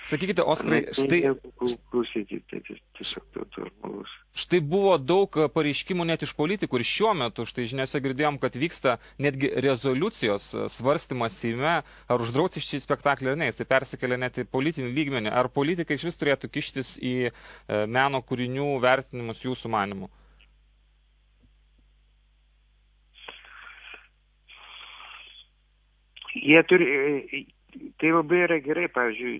Sakykite, Oskarai, štai buvo daug pareiškimų net iš politikų ir šiuo metu, štai žiniose girdėjom, kad vyksta netgi rezoliucijos svarstymas Seime, ar uždrausti šį spektaklį ar ne, jisai persikelia net į politinį lygmenį. Ar politikai iš vis turėtų kištis į meno kūrinių vertinimus jūsų manymu? Jie turi, tai labai yra gerai, pavyzdžiui,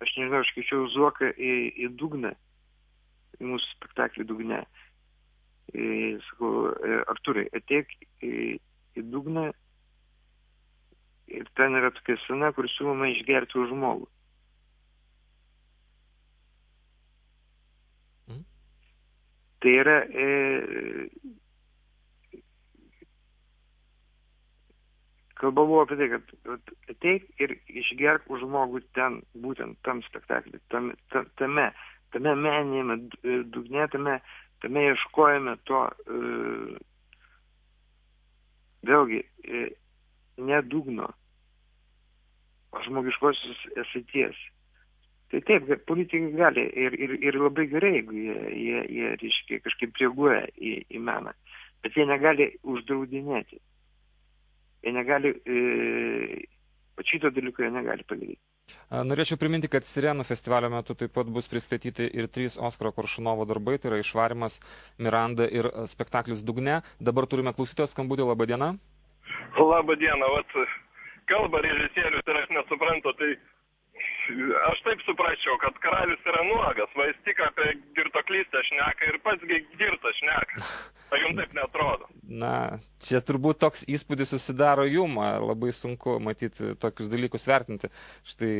aš nežinau, aš kviečiau Zuoką į Dugną, į mūsų spektaklį Dugne. Sakau, Artūrai, ateik į Dugną ir ten yra tokia scena, kur siūloma išgerti už žmogų. Tai yra... Kalba buvo apie tai, kad ateik ir išgerk už žmogų ten, būtent tam spektaklį, tame meninėme dugne, tame ieškojame to, vėlgi, ne dugno, o žmogiškosios esaties. Tai taip, politikai gali ir labai gerai, jeigu jie reiškia, kažkaip reaguoja į meną, bet jie negali uždraudinėti. Jie negali, šito dalyko jie negali padaryti. Norėčiau priminti, kad Sirenų festivalio metu taip pat bus pristatyti ir 3 Oskaro Koršunovo darbai, tai yra Išvarymas, Miranda ir spektaklis Dugne. Dabar turime klausytoją skambutį, laba diena. Labą dieną, kalba režisierius ir aš nesuprantu, tai aš taip suprasčiau, kad karalius yra nuogas, va jis tik apie girtoklystę šneka ir pats girtas šneka. Tai jums taip neatrodo? Na, čia turbūt toks įspūdis susidaro jum, labai sunku matyti tokius dalykus vertinti. Štai